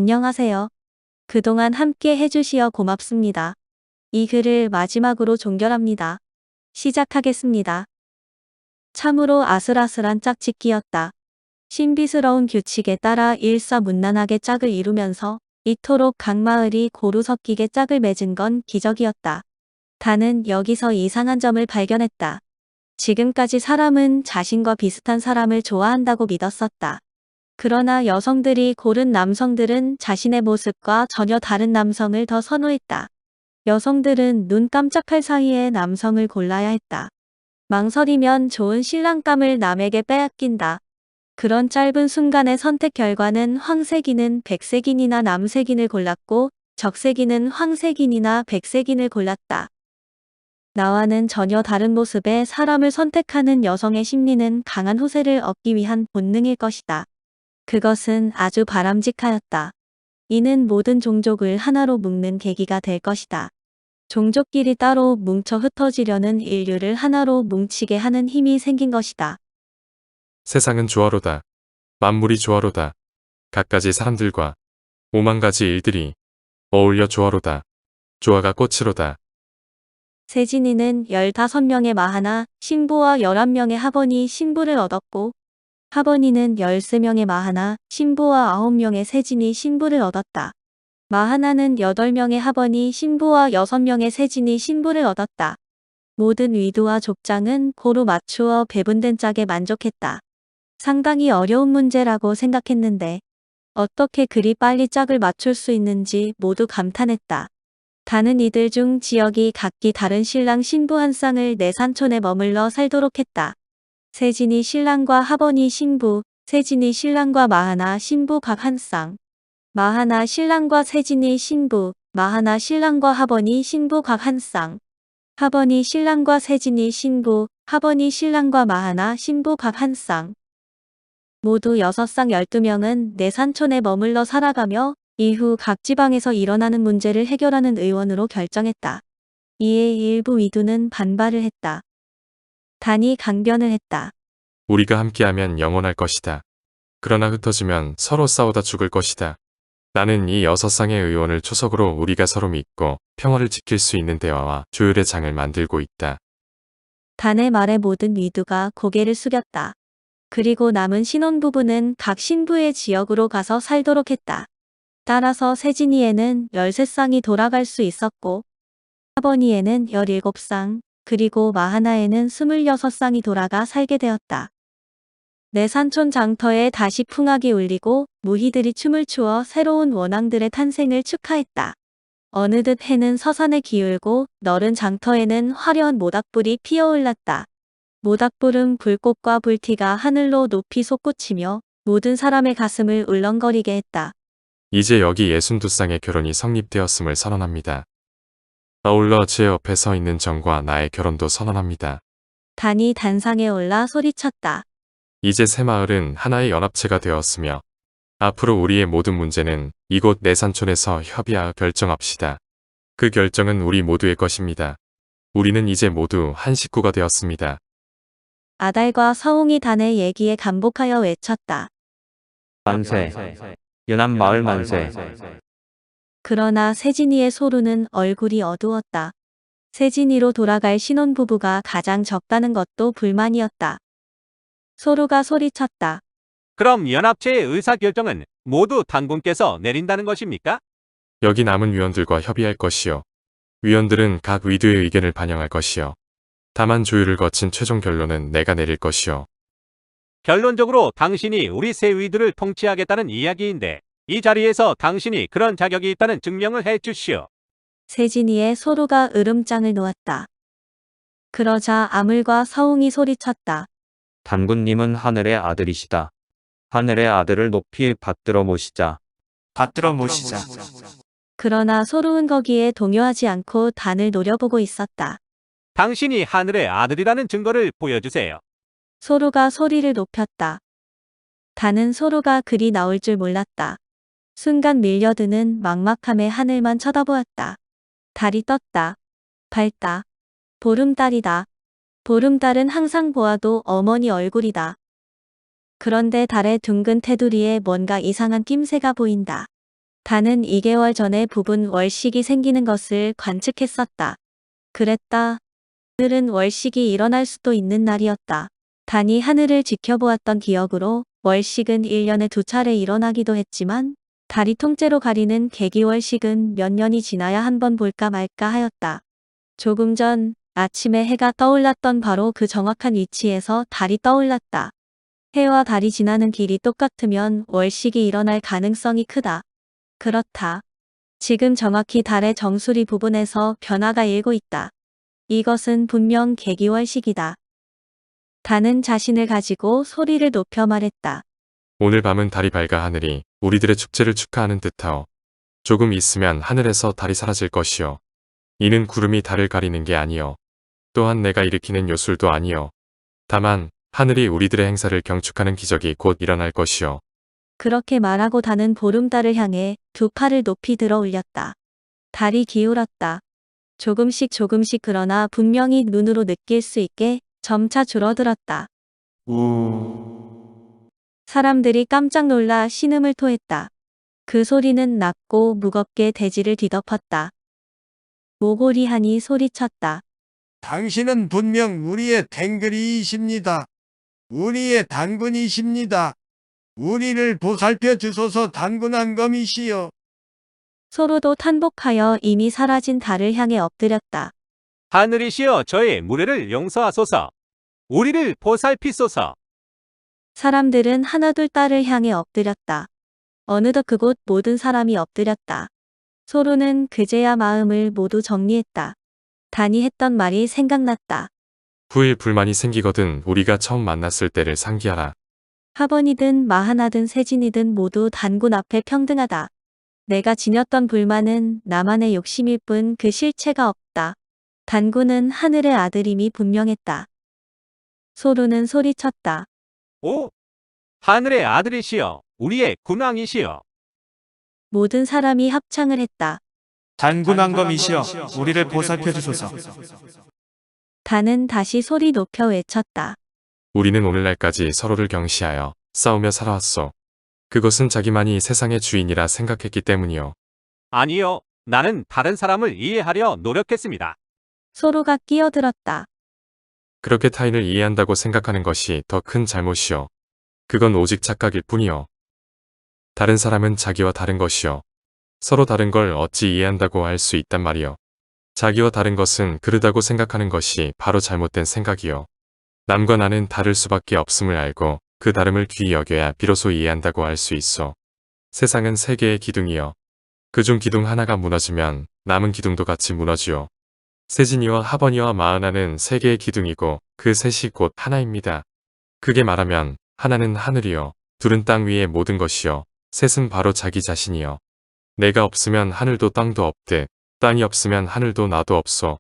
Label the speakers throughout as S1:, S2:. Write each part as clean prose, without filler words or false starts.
S1: 안녕하세요. 그동안 함께 해주시어 고맙습니다. 이 글을 마지막으로 종결합니다. 시작하겠습니다. 참으로 아슬아슬한 짝짓기였다. 신비스러운 규칙에 따라 일사문란하게 짝을 이루면서 이토록 각 마을이 고루 섞이게 짝을 맺은 건 기적이었다. 다는 여기서 이상한 점을 발견했다. 지금까지 사람은 자신과 비슷한 사람을 좋아한다고 믿었었다. 그러나 여성들이 고른 남성들은 자신의 모습과 전혀 다른 남성을 더 선호했다. 여성들은 눈 깜짝할 사이에 남성을 골라야 했다. 망설이면 좋은 신랑감을 남에게 빼앗긴다. 그런 짧은 순간의 선택 결과는 황색인은 백색인이나 남색인을 골랐고 적색인은 황색인이나 백색인을 골랐다. 나와는 전혀 다른 모습의 사람을 선택하는 여성의 심리는 강한 호세를 얻기 위한 본능일 것이다. 그것은 아주 바람직하였다. 이는 모든 종족을 하나로 묶는 계기가 될 것이다. 종족끼리 따로 뭉쳐 흩어지려는 인류를 하나로 뭉치게 하는 힘이 생긴 것이다.
S2: 세상은 조화로다. 만물이 조화로다. 갖가지 사람들과 오만 가지 일들이 어울려 조화로다. 조화가 꽃으로다.
S1: 세진이는 15명의 마하나 신부와 11명의 하버니 신부를 얻었고 하버니는 13명의 마하나 신부와 9명의 세진이 신부를 얻었다. 마하나는 8명의 하버니 신부와 6명의 세진이 신부를 얻었다. 모든 위두와 족장은 고루 맞추어 배분된 짝에 만족했다. 상당히 어려운 문제라고 생각했는데 어떻게 그리 빨리 짝을 맞출 수 있는지 모두 감탄했다. 다는 이들 중 지역이 각기 다른 신랑 신부 한 쌍을 내산촌에 머물러 살도록 했다. 세진이 신랑과 하버니 신부, 세진이 신랑과 마하나 신부 각 한 쌍. 마하나 신랑과 세진이 신부, 마하나 신랑과 하버니 신부 각 한 쌍. 하버니 신랑과 세진이 신부, 하버니 신랑과 마하나 신부 각 한 쌍. 모두 6쌍 12명은 내산촌에 머물러 살아가며 이후 각 지방에서 일어나는 문제를 해결하는 의원으로 결정했다. 이에 일부 위두는 반발을 했다. 단이 강변을 했다.
S2: 우리가 함께하면 영원할 것이다. 그러나 흩어지면 서로 싸우다 죽을 것이다. 나는 이 6쌍의 의원을 초석으로 우리가 서로 믿고 평화를 지킬 수 있는 대화와 조율의 장을 만들고 있다.
S1: 단의 말에 모든 위두가 고개를 숙였다. 그리고 남은 신혼부부는 각 신부의 지역으로 가서 살도록 했다. 따라서 세진이에는 13쌍이 돌아갈 수 있었고 하버니에는 17쌍, 그리고 마하나에는 26쌍이 돌아가 살게 되었다. 내산촌 장터에 다시 풍악이 울리고 무희들이 춤을 추어 새로운 원앙들의 탄생을 축하했다. 어느덧 해는 서산에 기울고 너른 장터에는 화려한 모닥불이 피어올랐다. 모닥불은 불꽃과 불티가 하늘로 높이 솟구치며 모든 사람의 가슴을 울렁거리게 했다.
S2: 이제 여기 62쌍의 결혼이 성립되었음을 선언합니다. 아울러 제 옆에 서 있는 정과 나의 결혼도 선언합니다.
S1: 단이 단상에 올라 소리쳤다.
S2: 이제 새 마을은 하나의 연합체가 되었으며 앞으로 우리의 모든 문제는 이곳 내산촌에서 협의하여 결정합시다. 그 결정은 우리 모두의 것입니다. 우리는 이제 모두 한 식구가 되었습니다.
S1: 아달과 서웅이 단의 얘기에 감복하여 외쳤다.
S3: 만세. 연합마을 만세.
S1: 그러나 세진이의 소루는 얼굴이 어두웠다. 세진이로 돌아갈 신혼부부가 가장 적다는 것도 불만이었다. 소루가 소리쳤다.
S4: 그럼 연합체의 의사결정은 모두 단군께서 내린다는 것입니까?
S2: 여기 남은 위원들과 협의할 것이요. 위원들은 각 위두의 의견을 반영할 것이요. 다만 조율을 거친 최종 결론은 내가 내릴 것이요.
S4: 결론적으로 당신이 우리 세 위두를 통치하겠다는 이야기인데 이 자리에서 당신이 그런 자격이 있다는 증명을 해주시오.
S1: 세진이의 소루가 으름장을 놓았다. 그러자 아물과 서웅이 소리쳤다.
S3: 단군님은 하늘의 아들이시다. 하늘의 아들을 높이 받들어 모시자.
S5: 받들어 모시자.
S1: 그러나 소루는 거기에 동요하지 않고 단을 노려보고 있었다.
S4: 당신이 하늘의 아들이라는 증거를 보여주세요.
S1: 소루가 소리를 높였다. 단은 소루가 그리 나올 줄 몰랐다. 순간 밀려드는 막막함에 하늘만 쳐다보았다. 달이 떴다. 밝다. 보름달이다. 보름달은 항상 보아도 어머니 얼굴이다. 그런데 달의 둥근 테두리에 뭔가 이상한 낌새가 보인다. 다는 2개월 전에 부분 월식이 생기는 것을 관측했었다. 그랬다. 오늘은 월식이 일어날 수도 있는 날이었다. 단이 하늘을 지켜보았던 기억으로 월식은 1년에 2차례 일어나기도 했지만 달이 통째로 가리는 개기월식은 몇 년이 지나야 한 번 볼까 말까 하였다. 조금 전 아침에 해가 떠올랐던 바로 그 정확한 위치에서 달이 떠올랐다. 해와 달이 지나는 길이 똑같으면 월식이 일어날 가능성이 크다. 그렇다. 지금 정확히 달의 정수리 부분에서 변화가 일고 있다. 이것은 분명 개기월식이다. 단은 자신을 가지고 소리를 높여 말했다.
S2: 오늘 밤은 달이 밝아 하늘이 우리들의 축제를 축하하는 듯하오. 조금 있으면 하늘에서 달이 사라질 것이오. 이는 구름이 달을 가리는 게 아니오. 또한 내가 일으키는 요술도 아니오. 다만 하늘이 우리들의 행사를 경축하는 기적이 곧 일어날 것이오.
S1: 그렇게 말하고 단은 보름달을 향해 두 팔을 높이 들어 올렸다. 달이 기울었다. 조금씩 그러나 분명히 눈으로 느낄 수 있게 점차 줄어들었다. 사람들이 깜짝 놀라 신음을 토했다. 그 소리는 낮고 무겁게 대지를 뒤덮었다. 모골이하니 소리쳤다.
S5: 당신은 분명 우리의 탱글이이십니다. 우리의 단군이십니다. 우리를 보살펴 주소서 단군한검이시여.
S1: 서로도 탄복하여 이미 사라진 달을 향해 엎드렸다.
S4: 하늘이시여 저의 무례를 용서하소서. 우리를 보살피소서.
S1: 사람들은 하나둘 딸을 향해 엎드렸다. 어느덧 그곳 모든 사람이 엎드렸다. 소로는 그제야 마음을 모두 정리했다. 단이 했던 말이 생각났다.
S2: 후일 불만이 생기거든 우리가 처음 만났을 때를 상기하라.
S1: 하번이든 마하나든 세진이든 모두 단군 앞에 평등하다. 내가 지녔던 불만은 나만의 욕심일 뿐 그 실체가 없다. 단군은 하늘의 아들임이 분명했다. 소로는 소리쳤다.
S4: 오! 하늘의 아들이시여. 우리의 군왕이시여.
S1: 모든 사람이 합창을 했다.
S6: 단군왕검이시여 우리를 보살펴 주소서.
S1: 단은 다시 소리 높여 외쳤다.
S2: 우리는 오늘날까지 서로를 경시하여 싸우며 살아왔소. 그것은 자기만이 세상의 주인이라 생각했기 때문이요.
S4: 아니요. 나는 다른 사람을 이해하려 노력했습니다.
S1: 소로가 끼어들었다.
S2: 그렇게 타인을 이해한다고 생각하는 것이 더 큰 잘못이요. 그건 오직 착각일 뿐이요. 다른 사람은 자기와 다른 것이요. 서로 다른 걸 어찌 이해한다고 할 수 있단 말이요. 자기와 다른 것은 그르다고 생각하는 것이 바로 잘못된 생각이요. 남과 나는 다를 수밖에 없음을 알고 그 다름을 귀히 여겨야 비로소 이해한다고 할 수 있어. 세상은 세 개의 기둥이요. 그중 기둥 하나가 무너지면 남은 기둥도 같이 무너지요. 세진이와 하번이와 마하나는 세 개의 기둥이고 그 셋이 곧 하나입니다. 크게 말하면 하나는 하늘이요. 둘은 땅 위의 모든 것이요. 셋은 바로 자기 자신이요. 내가 없으면 하늘도 땅도 없듯 땅이 없으면 하늘도 나도 없소.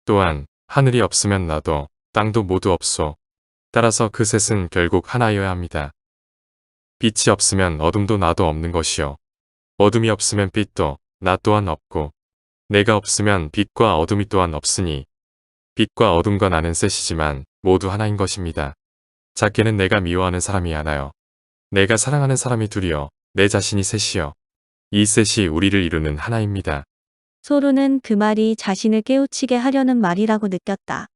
S2: 또한 하늘이 없으면 나도 땅도 모두 없소. 따라서 그 셋은 결국 하나여야 합니다. 빛이 없으면 어둠도 나도 없는 것이요. 어둠이 없으면 빛도 나 또한 없고 내가 없으면 빛과 어둠이 또한 없으니 빛과 어둠과 나는 셋이지만 모두 하나인 것입니다. 작게는 내가 미워하는 사람이 하나요. 내가 사랑하는 사람이 둘이요. 내 자신이 셋이요. 이 셋이 우리를 이루는 하나입니다.
S1: 소로는 그 말이 자신을 깨우치게 하려는 말이라고 느꼈다.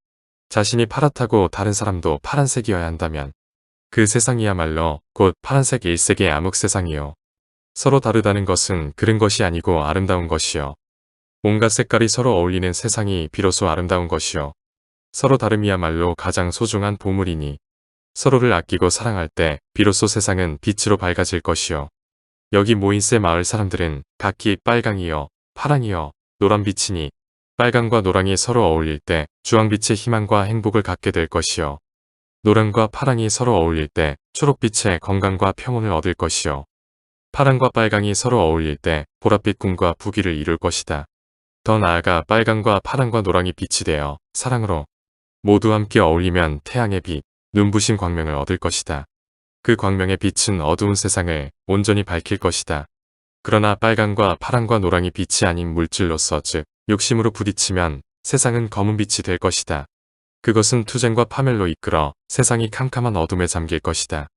S2: 자신이 파랗다고 다른 사람도 파란색이어야 한다면 그 세상이야말로 곧 파란색 일색의 암흑 세상이요. 서로 다르다는 것은 그른 것이 아니고 아름다운 것이요. 온갖 색깔이 서로 어울리는 세상이 비로소 아름다운 것이요. 서로 다름이야말로 가장 소중한 보물이니 서로를 아끼고 사랑할 때 비로소 세상은 빛으로 밝아질 것이요. 여기 모인 새 마을 사람들은 각기 빨강이요, 파랑이요, 노란빛이니 빨강과 노랑이 서로 어울릴 때 주황빛의 희망과 행복을 갖게 될 것이요. 노랑과 파랑이 서로 어울릴 때 초록빛의 건강과 평온을 얻을 것이요. 파랑과 빨강이 서로 어울릴 때 보랏빛 꿈과 부귀를 이룰 것이다. 더 나아가 빨강과 파랑과 노랑이 빛이 되어 사랑으로 모두 함께 어울리면 태양의 빛, 눈부신 광명을 얻을 것이다. 그 광명의 빛은 어두운 세상을 온전히 밝힐 것이다. 그러나 빨강과 파랑과 노랑이 빛이 아닌 물질로서 즉 욕심으로 부딪히면 세상은 검은 빛이 될 것이다. 그것은 투쟁과 파멸로 이끌어 세상이 캄캄한 어둠에 잠길 것이다.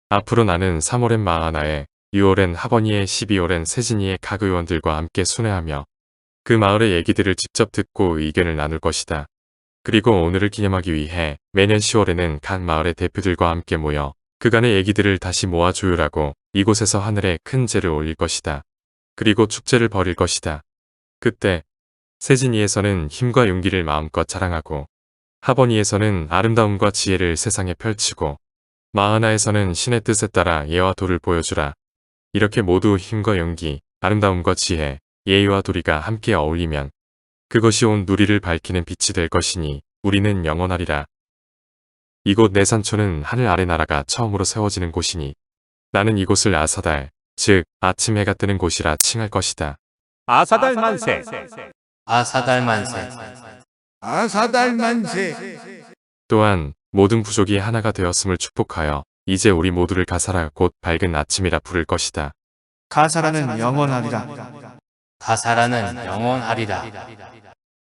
S2: 앞으로 나는 사모렌 마하나의 6월엔 하버니에 12월엔 세진이의 각 의원들과 함께 순회하며 그 마을의 얘기들을 직접 듣고 의견을 나눌 것이다. 그리고 오늘을 기념하기 위해 매년 10월에는 각 마을의 대표들과 함께 모여 그간의 얘기들을 다시 모아 조율하고 이곳에서 하늘에 큰 제를 올릴 것이다. 그리고 축제를 벌일 것이다. 그때 세진이에서는 힘과 용기를 마음껏 자랑하고 하버니에서는 아름다움과 지혜를 세상에 펼치고 마하나에서는 신의 뜻에 따라 예와 도를 보여주라. 이렇게 모두 힘과 용기, 아름다움과 지혜, 예의와 도리가 함께 어울리면 그것이 온 누리를 밝히는 빛이 될 것이니 우리는 영원하리라. 이곳 내산초는 하늘 아래 나라가 처음으로 세워지는 곳이니 나는 이곳을 아사달, 즉 아침 해가 뜨는 곳이라 칭할 것이다.
S4: 아사달 만세.
S7: 아사달 만세.
S5: 아사달 만세.
S2: 또한 모든 부족이 하나가 되었음을 축복하여 이제 우리 모두를 가사라 곧 밝은 아침이라 부를 것이다.
S6: 가사라는 영원하리라.
S7: 가사라는 영원하리라.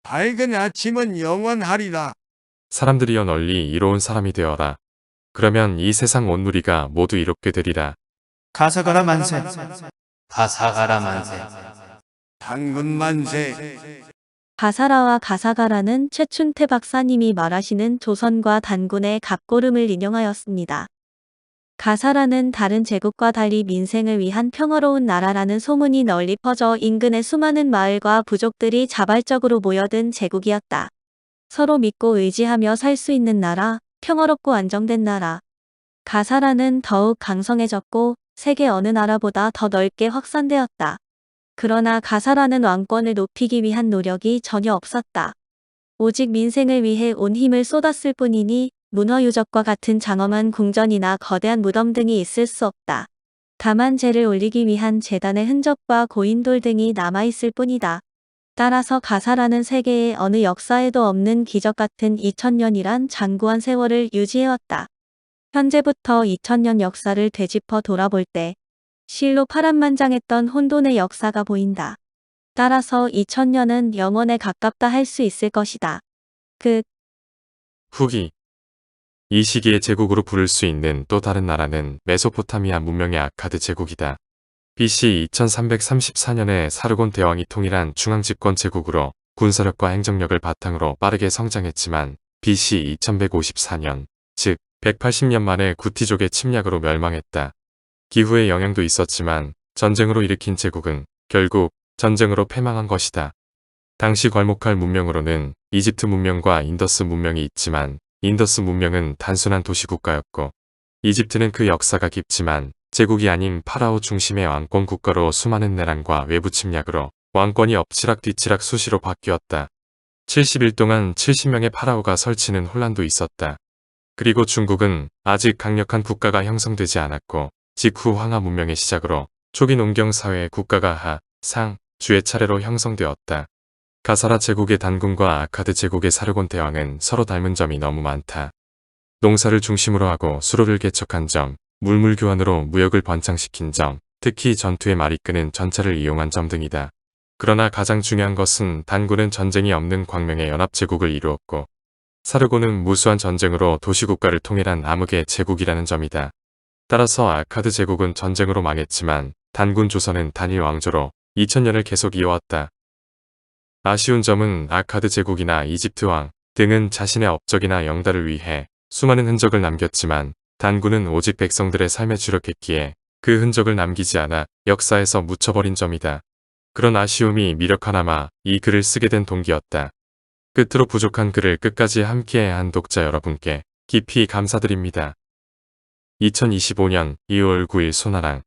S5: 밝은 아침은 영원하리라.
S2: 사람들이여 널리 이로운 사람이 되어라. 그러면 이 세상 온 누리가 모두 이롭게 되리라.
S6: 가사가라 만세.
S7: 가사가라 만세.
S5: 당군 만세.
S1: 가사라와 가사가라는 최춘태 박사님이 말하시는 조선과 단군의 갑고름을 인용하였습니다. 가사라는 다른 제국과 달리 민생을 위한 평화로운 나라라는 소문이 널리 퍼져 인근의 수많은 마을과 부족들이 자발적으로 모여든 제국이었다. 서로 믿고 의지하며 살 수 있는 나라, 평화롭고 안정된 나라. 가사라는 더욱 강성해졌고 세계 어느 나라보다 더 넓게 확산되었다. 그러나 가사라는 왕권을 높이기 위한 노력이 전혀 없었다. 오직 민생을 위해 온 힘을 쏟았을 뿐이니 문화유적과 같은 장엄한 궁전이나 거대한 무덤 등이 있을 수 없다. 다만 제를 올리기 위한 제단의 흔적과 고인돌 등이 남아있을 뿐이다. 따라서 가사라는 세계의 어느 역사에도 없는 기적 같은 2000년이란 장구한 세월을 유지해왔다. 현재부터 2000년 역사를 되짚어 돌아볼 때 실로 파란만장했던 혼돈의 역사가 보인다. 따라서 2000년은 영원에 가깝다 할 수 있을 것이다.
S2: 후기. 이 시기의 제국으로 부를 수 있는 또 다른 나라는 메소포타미아 문명의 아카드 제국이다. BC 2334년에 사르곤 대왕이 통일한 중앙집권 제국으로 군사력과 행정력을 바탕으로 빠르게 성장했지만 BC 2154년, 즉 180년 만에 구티족의 침략으로 멸망했다. 기후의 영향도 있었지만 전쟁으로 일으킨 제국은 결국 전쟁으로 패망한 것이다. 당시 괄목할 문명으로는 이집트 문명과 인더스 문명이 있지만 인더스 문명은 단순한 도시국가였고 이집트는 그 역사가 깊지만 제국이 아닌 파라오 중심의 왕권 국가로 수많은 내란과 외부 침략으로 왕권이 엎치락 뒤치락 수시로 바뀌었다. 70일 동안 70명의 파라오가 설치는 혼란도 있었다. 그리고 중국은 아직 강력한 국가가 형성되지 않았고 직후 황하 문명의 시작으로 초기 농경사회의 국가가 하, 상, 주의 차례로 형성되었다. 가사라 제국의 단군과 아카드 제국의 사르곤 대왕은 서로 닮은 점이 너무 많다. 농사를 중심으로 하고 수로를 개척한 점, 물물 교환으로 무역을 번창시킨 점, 특히 전투의 말이 끄는 전차를 이용한 점 등이다. 그러나 가장 중요한 것은 단군은 전쟁이 없는 광명의 연합제국을 이루었고 사르곤은 무수한 전쟁으로 도시국가를 통일한 암흑의 제국이라는 점이다. 따라서 아카드 제국은 전쟁으로 망했지만 단군 조선은 단일 왕조로 2000년을 계속 이어왔다. 아쉬운 점은 아카드 제국이나 이집트 왕 등은 자신의 업적이나 영달을 위해 수많은 흔적을 남겼지만 단군은 오직 백성들의 삶에 주력했기에 그 흔적을 남기지 않아 역사에서 묻혀버린 점이다. 그런 아쉬움이 미력 하나마 이 글을 쓰게 된 동기였다. 끝으로 부족한 글을 끝까지 함께한 독자 여러분께 깊이 감사드립니다. 2025년 2월 9일 소나랑